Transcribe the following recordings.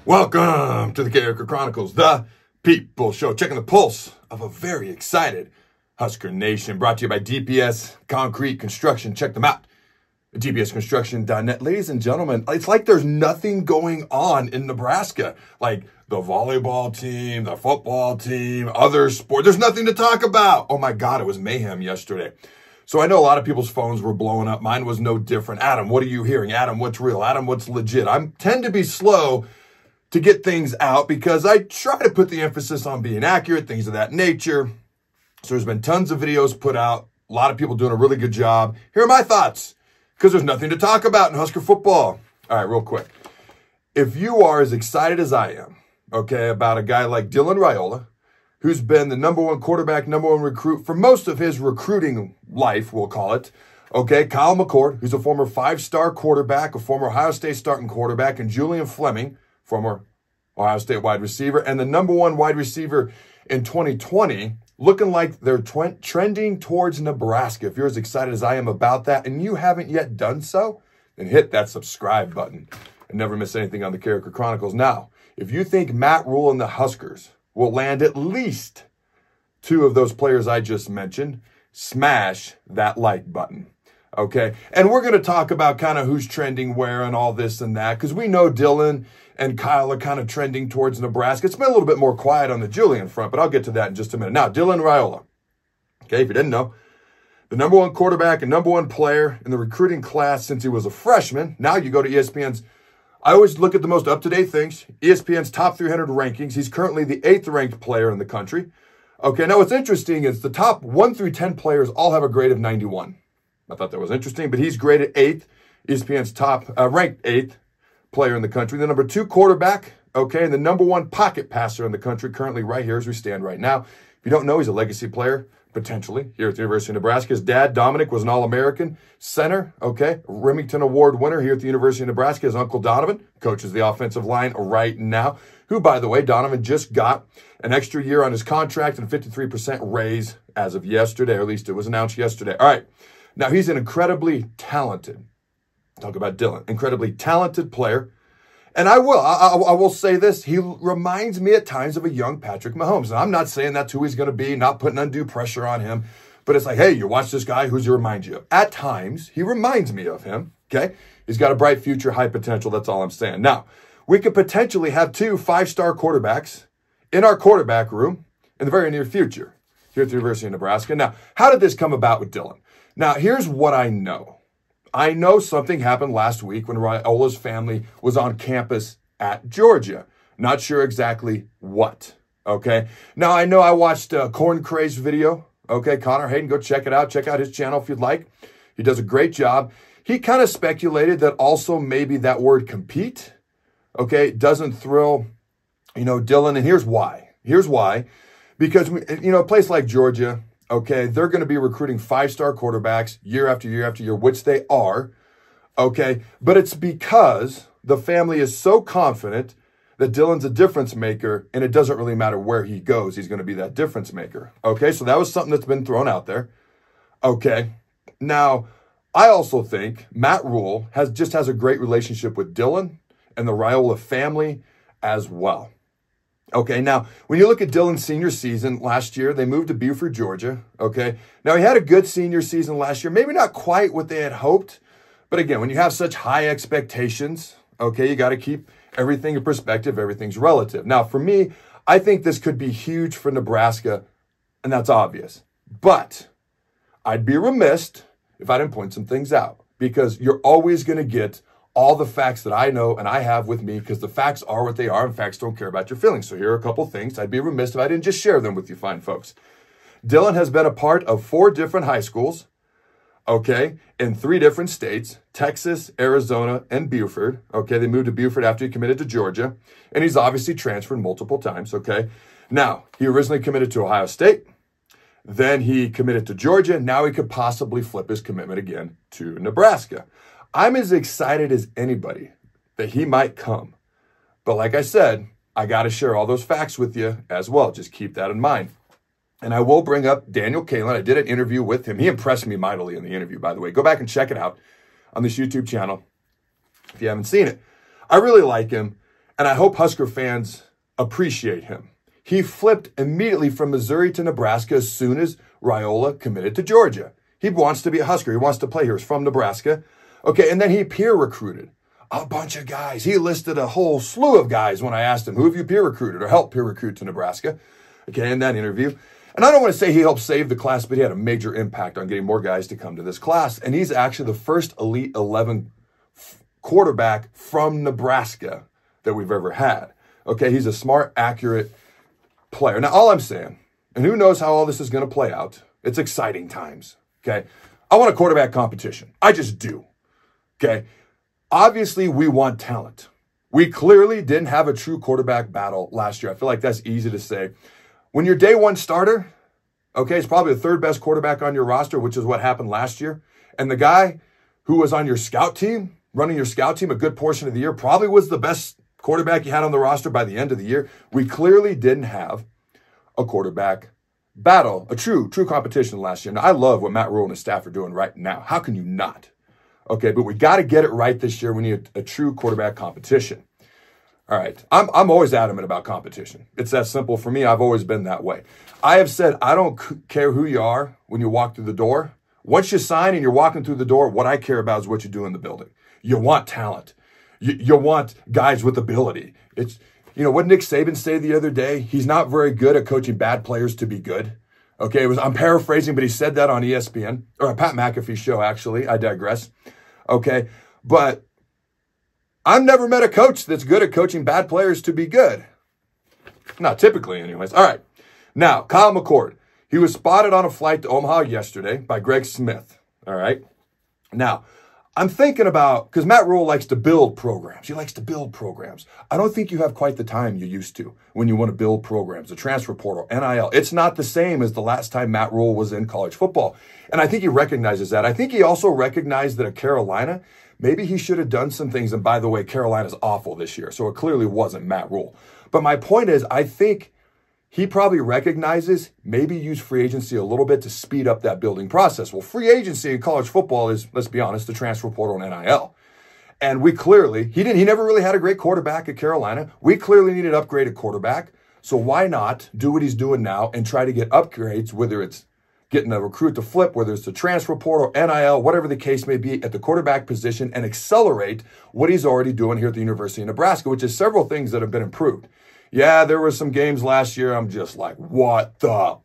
Welcome to the Carriker Chronicles, the People Show, checking the pulse of a very excited Husker Nation, brought to you by DPS Concrete Construction. Check them out at dpsconstruction.net. Ladies and gentlemen, it's like there's nothing going on in Nebraska, like the volleyball team, the football team, other sports. There's nothing to talk about. Oh my God, it was mayhem yesterday. So I know a lot of people's phones were blowing up. Mine was no different. Adam, what are you hearing? Adam, what's real? Adam, what's legit? I tend to be slow to get things out because I try to put the emphasis on being accurate, things of that nature. So there's been tons of videos put out, a lot of people doing a really good job. Here are my thoughts, because there's nothing to talk about in Husker football. All right, real quick. If you are as excited as I am, okay, about a guy like Dylan Raiola, who's been the #1 quarterback, #1 recruit for most of his recruiting life, we'll call it, okay, Kyle McCord, who's a former 5-star quarterback, a former Ohio State starting quarterback, and Julian Fleming, former Ohio State wide receiver, and the #1 wide receiver in 2020, looking like they're trending towards Nebraska. If you're as excited as I am about that and you haven't yet done so, then hit that subscribe button and never miss anything on the Carriker Chronicles. Now, if you think Matt Rhule and the Huskers will land at least 2 of those players I just mentioned, smash that like button. Okay, and we're going to talk about kind of who's trending where and all this and that, because we know Dylan and Kyle are kind of trending towards Nebraska. It's been a little bit more quiet on the Julian front, but I'll get to that in just a minute. Now, Dylan Raiola, okay, if you didn't know, the #1 quarterback and #1 player in the recruiting class since he was a freshman. Now you go to ESPN's, I always look at the most up-to-date things, ESPN's top 300 rankings. He's currently the 8th ranked player in the country. Okay, now what's interesting is the top 1 through 10 players all have a grade of 91. I thought that was interesting, but he's graded 8th, ESPN's top, ranked 8th player in the country. The #2 quarterback, okay, and the #1 pocket passer in the country, currently right here as we stand right now. If you don't know, he's a legacy player, potentially, here at the University of Nebraska. His dad, Dominic, was an All-American center, okay, Remington Award winner here at the University of Nebraska. His uncle, Donovan, coaches the offensive line right now, who, by the way, Donovan just got an extra year on his contract and a 53% raise as of yesterday, or at least it was announced yesterday. All right. Now, he's an incredibly talented, talk about Dylan, incredibly talented player. And I will say this, he reminds me at times of a young Patrick Mahomes. And I'm not saying that's who he's going to be, not putting undue pressure on him. But it's like, hey, you watch this guy, who's he remind you of? At times, he reminds me of him, okay? He's got a bright future, high potential, that's all I'm saying. Now, we could potentially have 2 5-star quarterbacks in our quarterback room in the very near future here at the University of Nebraska. Now, how did this come about with Dylan? Now, here's what I know. I know something happened last week when Raiola's family was on campus at Georgia. Not sure exactly what, okay? Now, I know I watched Corn Craze video, okay? Connor Hayden, go check it out. Check out his channel if you'd like. He does a great job. He kind of speculated that also maybe that word compete, okay, doesn't thrill, Dylan. And here's why. Here's why. Because, a place like Georgia, okay, they're going to be recruiting 5-star quarterbacks year after year after year, which they are, okay? But it's because the family is so confident that Dylan's a difference maker, and it doesn't really matter where he goes. He's going to be that difference maker, okay? So that was something that's been thrown out there, okay? Now, I also think Matt Rhule has a great relationship with Dylan and the Raiola family as well. Okay, now, when you look at Dylan's senior season last year, they moved to Buford, Georgia, okay? Now, he had a good senior season last year, maybe not quite what they had hoped, but again, when you have such high expectations, okay, you got to keep everything in perspective, everything's relative. Now, for me, I think this could be huge for Nebraska, and that's obvious, but I'd be remiss if I didn't point some things out, because you're always going to get all the facts that I know and I have with me, because the facts are what they are, and facts don't care about your feelings. So here are a couple things. I'd be remiss if I didn't just share them with you fine folks. Dylan has been a part of 4 different high schools, okay, in 3 different states, Texas, Arizona, and Buford. Okay, they moved to Buford after he committed to Georgia, and he's obviously transferred multiple times, okay? Now, he originally committed to Ohio State. Then he committed to Georgia. Now he could possibly flip his commitment again to Nebraska. I'm as excited as anybody that he might come. But like I said, I got to share all those facts with you as well. Just keep that in mind. And I will bring up Daniel Kalen. I did an interview with him. He impressed me mightily in the interview, by the way. Go back and check it out on this YouTube channel if you haven't seen it. I really like him. And I hope Husker fans appreciate him. He flipped immediately from Missouri to Nebraska as soon as Raiola committed to Georgia. He wants to be a Husker. He wants to play here. He's from Nebraska. Okay, and then he peer recruited a bunch of guys. He listed a whole slew of guys when I asked him, who have you peer recruited or helped peer recruit to Nebraska? Okay, in that interview. And I don't want to say he helped save the class, but he had a major impact on getting more guys to come to this class. And he's actually the first Elite 11 quarterback from Nebraska that we've ever had. Okay, he's a smart, accurate player. Now, all I'm saying, and who knows how all this is going to play out, it's exciting times. Okay, I want a quarterback competition. I just do. Okay, obviously we want talent. We clearly didn't have a true quarterback battle last year. I feel like that's easy to say. When your day one starter, okay, is probably the third best quarterback on your roster, which is what happened last year, and the guy who was on your scout team, running your scout team a good portion of the year, probably was the best quarterback you had on the roster by the end of the year. We clearly didn't have a quarterback battle, a true competition last year. Now, I love what Matt Rhule and his staff are doing right now. How can you not? Okay, but we got to get it right this year. We need a true quarterback competition. All right, I'm always adamant about competition. It's that simple for me. I've always been that way. I have said I don't care who you are when you walk through the door. Once you sign and you're walking through the door, what I care about is what you do in the building. You want talent. You want guys with ability. It's, you know, what Nick Saban say the other day? He's not very good at coaching bad players to be good. Okay, I'm paraphrasing, but he said that on ESPN, or a Pat McAfee show, actually. I digress. Okay, but I've never met a coach that's good at coaching bad players to be good. Not typically, anyways. All right. Now, Kyle McCord. He was spotted on a flight to Omaha yesterday by Greg Smith. All right. Now, I'm thinking about, because Matt Rhule likes to build programs. He likes to build programs. I don't think you have quite the time you used to when you want to build programs. The transfer portal, NIL. It's not the same as the last time Matt Rhule was in college football. And I think he recognizes that. I think he also recognized that at Carolina, maybe he should have done some things. And by the way, Carolina's awful this year, so it clearly wasn't Matt Rhule. But my point is, I think he probably recognizes maybe use free agency a little bit to speed up that building process. Well, free agency in college football is, let's be honest, the transfer portal and NIL. And we clearly, he never really had a great quarterback at Carolina. We clearly needed an upgraded quarterback. So why not do what he's doing now and try to get upgrades, whether it's getting a recruit to flip, whether it's the transfer portal, NIL, whatever the case may be at the quarterback position, and accelerate what he's already doing here at the University of Nebraska, which is several things that have been improved. Yeah, there were some games last year I'm just like, what the?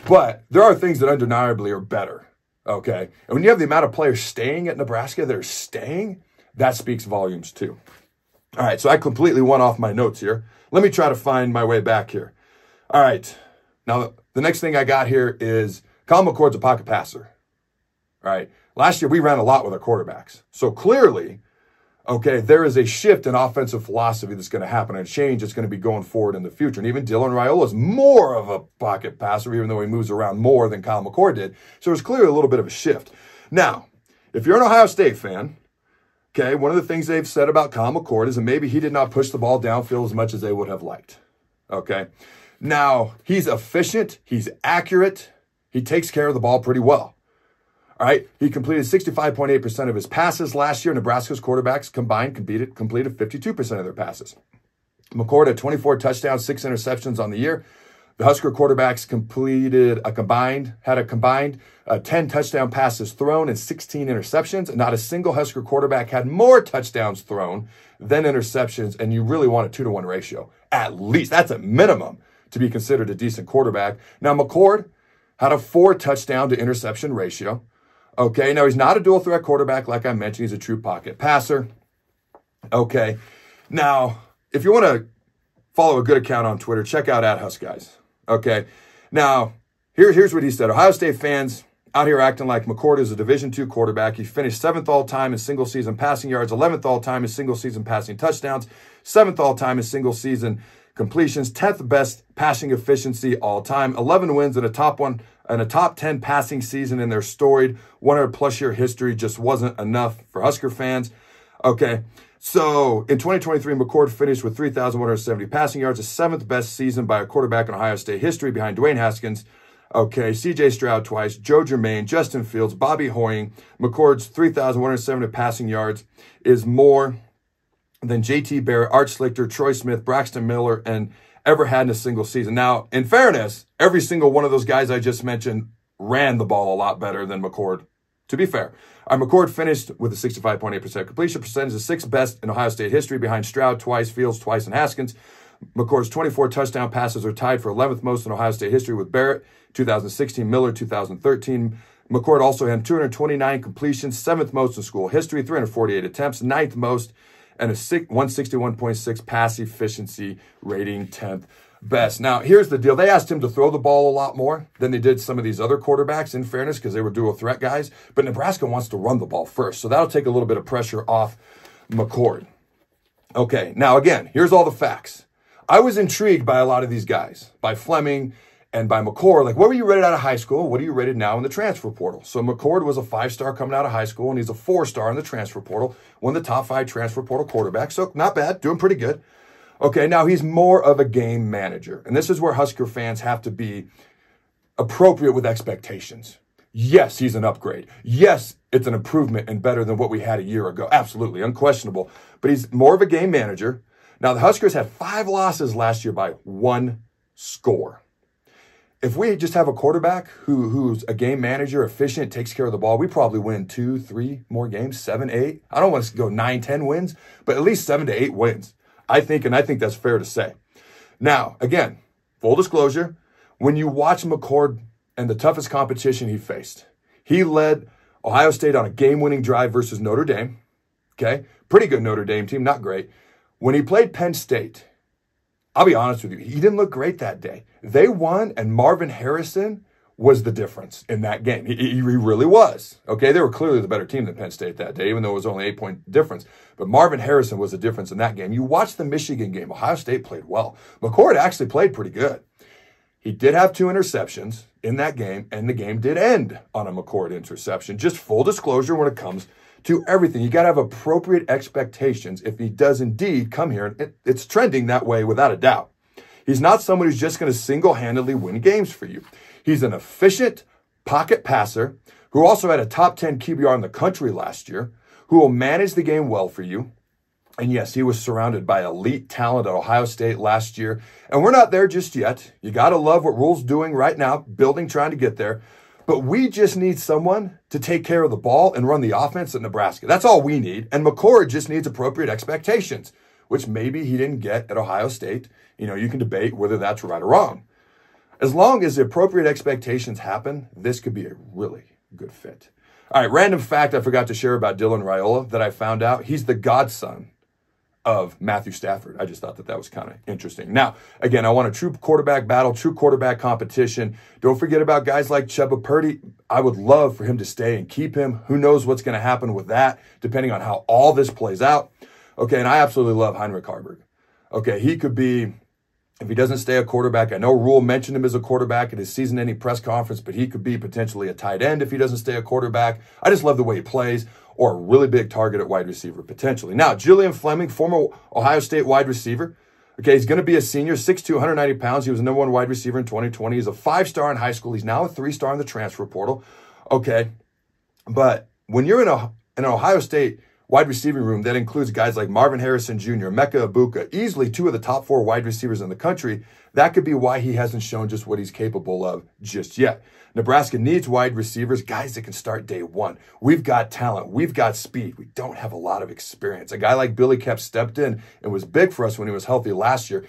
But there are things that undeniably are better, okay? And when you have the amount of players staying at Nebraska that are staying, that speaks volumes too. All right, so I completely went off my notes here. Let me try to find my way back here. All right, now the next thing I got here is Kyle McCord's a pocket passer. All right, last year we ran a lot with our quarterbacks. So clearly, okay, there is a shift in offensive philosophy that's going to happen, and a change that's going to be going forward in the future. And even Dylan Raiola is more of a pocket passer, even though he moves around more than Kyle McCord did. So there's clearly a little bit of a shift. Now, if you're an Ohio State fan, okay, one of the things they've said about Kyle McCord is that maybe he did not push the ball downfield as much as they would have liked. Okay, now he's efficient, he's accurate, he takes care of the ball pretty well. All right, he completed 65.8% of his passes last year. Nebraska's quarterbacks combined completed 52% of their passes. McCord had 24 touchdowns, 6 interceptions on the year. The Husker quarterbacks had a combined 10 touchdown passes thrown and 16 interceptions. And not a single Husker quarterback had more touchdowns thrown than interceptions. And you really want a 2-to-1 ratio. At least, that's a minimum to be considered a decent quarterback. Now, McCord had a 4 touchdown to interception ratio. Okay, now he's not a dual threat quarterback. Like I mentioned, he's a true pocket passer. Okay, now if you want to follow a good account on Twitter, check out @HuskGuys. Okay, now here's what he said. Ohio State fans out here acting like McCord is a Division II quarterback. He finished 7th all-time in single-season passing yards, 11th all-time in single-season passing touchdowns, 7th all-time in single-season completions, 10th best passing efficiency all-time, 11 wins and a top 10 passing season in their storied 100-plus year history just wasn't enough for Husker fans. Okay, so in 2023, McCord finished with 3,170 passing yards, the 7th best season by a quarterback in Ohio State history behind Dwayne Haskins. Okay, C.J. Stroud twice, Joe Germain, Justin Fields, Bobby Hoying. McCord's 3,170 passing yards is more than J.T. Barrett, Art Slichter, Troy Smith, Braxton Miller, and ever had in a single season. Now, in fairness, every single one of those guys I just mentioned ran the ball a lot better than McCord, to be fair. McCord finished with a 65.8% completion percentage, the sixth best in Ohio State history, behind Stroud twice, Fields twice, and Haskins. McCord's 24 touchdown passes are tied for 11th most in Ohio State history with Barrett, 2016, Miller, 2013. McCord also had 229 completions, 7th most in school history, 348 attempts, 9th most, and a 161.6 pass efficiency rating, 10th best. Now, here's the deal. They asked him to throw the ball a lot more than they did some of these other quarterbacks, in fairness, because they were dual threat guys. But Nebraska wants to run the ball first, so that'll take a little bit of pressure off McCord. Okay, now again, here's all the facts. I was intrigued by a lot of these guys, by Fleming and by McCord. Like, what were you rated out of high school? What are you rated now in the transfer portal? So McCord was a 5-star coming out of high school, and he's a 4-star in the transfer portal, one of the top 5 transfer portal quarterbacks. So not bad, doing pretty good. Okay, now he's more of a game manager. And this is where Husker fans have to be appropriate with expectations. Yes, he's an upgrade. Yes, it's an improvement and better than what we had a year ago. Absolutely, unquestionable. But he's more of a game manager. Now, the Huskers had 5 losses last year by 1 score. If we just have a quarterback who's a game manager, efficient, takes care of the ball, we probably win 2, 3 more games, 7, 8. I don't want to go 9, 10 wins, but at least 7 to 8 wins. I think that's fair to say. Now, again, full disclosure, when you watch McCord and the toughest competition he faced, he led Ohio State on a game-winning drive versus Notre Dame. Okay, pretty good Notre Dame team, not great. When he played Penn State, I'll be honest with you, he didn't look great that day. They won, and Marvin Harrison was the difference in that game. He really was. Okay, they were clearly the better team than Penn State that day, even though it was only 8-point difference. But Marvin Harrison was the difference in that game. You watch the Michigan game. Ohio State played well. McCord actually played pretty good. He did have 2 interceptions in that game, and the game did end on a McCord interception. Just full disclosure when it comes to everything. You got to have appropriate expectations if he does indeed come here. And it's trending that way without a doubt. He's not someone who's just going to single-handedly win games for you. He's an efficient pocket passer who also had a top 10 QBR in the country last year, who will manage the game well for you. And yes, he was surrounded by elite talent at Ohio State last year. And we're not there just yet. You got to love what Rhule's doing right now, building, trying to get there. But we just need someone to take care of the ball and run the offense at Nebraska. That's all we need. And McCord just needs appropriate expectations, which maybe he didn't get at Ohio State. You know, you can debate whether that's right or wrong. As long as the appropriate expectations happen, this could be a really good fit. All right, random fact I forgot to share about Dylan Raiola that I found out. He's the godson of Matthew Stafford. I just thought that was kind of interesting. Now, again, I want a true quarterback battle, true quarterback competition. Don't forget about guys like Chuba Purdy. I would love for him to stay and keep him. Who knows what's going to happen with that, depending on how all this plays out. Okay, and I absolutely love Heinrich Haarberg. Okay, he could be, if he doesn't stay a quarterback, I know Rhule mentioned him as a quarterback at his season-ending press conference, but he could be potentially a tight end if he doesn't stay a quarterback. I just love the way he plays, or a really big target at wide receiver, potentially. Now, Julian Fleming, former Ohio State wide receiver. Okay, he's going to be a senior, 6'2", 190 pounds. He was the #1 wide receiver in 2020. He's a 5-star in high school. He's now a 3-star in the transfer portal. Okay, but when you're in an Ohio State wide receiving room that includes guys like Marvin Harrison Jr., Mecca Ibuka, easily 2 of the top 4 wide receivers in the country, that could be why he hasn't shown just what he's capable of just yet. Nebraska needs wide receivers, guys that can start day one. We've got talent. We've got speed. We don't have a lot of experience. A guy like Billy Kemp stepped in and was big for us when he was healthy last year.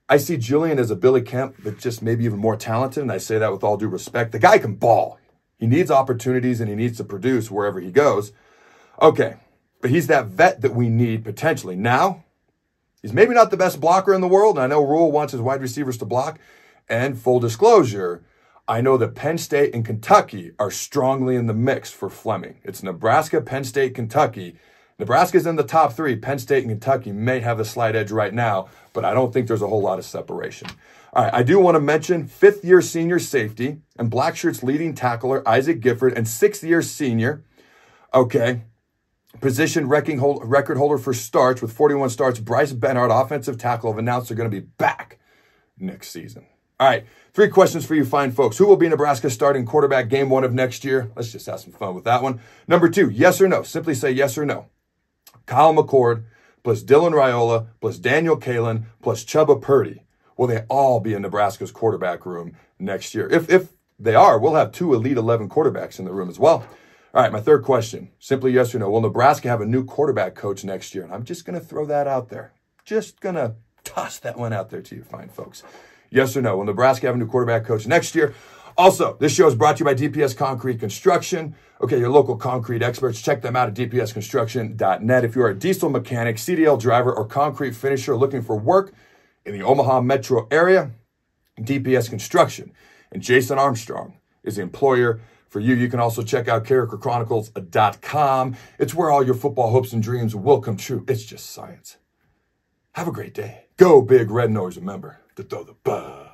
I see Julian as a Billy Kemp, but just maybe even more talented, and I say that with all due respect. The guy can ball. He needs opportunities, and he needs to produce wherever he goes. Okay, but he's that vet that we need potentially. Now, he's maybe not the best blocker in the world, and I know Rhule wants his wide receivers to block. And full disclosure, I know that Penn State and Kentucky are strongly in the mix for Fleming. It's Nebraska, Penn State, Kentucky. Nebraska's in the top 3. Penn State and Kentucky may have the slight edge right now, but I don't think there's a whole lot of separation. All right, I do want to mention 5th-year senior safety and Blackshirt's leading tackler, Isaac Gifford, and 6th-year senior, okay, position record holder for starts with 41 starts, Bryce Benhart, offensive tackle, have announced they're going to be back next season. All right, 3 questions for you fine folks. Who will be Nebraska's starting quarterback game 1 of next year? Let's just have some fun with that one. Number 2, yes or no. Simply say yes or no. Kyle McCord plus Dylan Raiola, plus Daniel Kalen, plus Chubba Purdy, will they all be in Nebraska's quarterback room next year? If they are, we'll have 2 Elite 11 quarterbacks in the room as well. All right, my third question, simply yes or no. Will Nebraska have a new quarterback coach next year? And I'm just going to throw that out there. Just going to toss that one out there to you fine folks. Yes or no? Will Nebraska have a new quarterback coach next year? Also, this show is brought to you by DPS Concrete Construction. Okay, your local concrete experts. Check them out at dpsconstruction.net. If you are a diesel mechanic, CDL driver, or concrete finisher looking for work in the Omaha metro area, DPS Construction and Jason Armstrong is the employer for you. You can also check out CarrikerChronicles.com. It's where all your football hopes and dreams will come true. It's just science. Have a great day. Go Big Red Nose. Remember to throw the bug.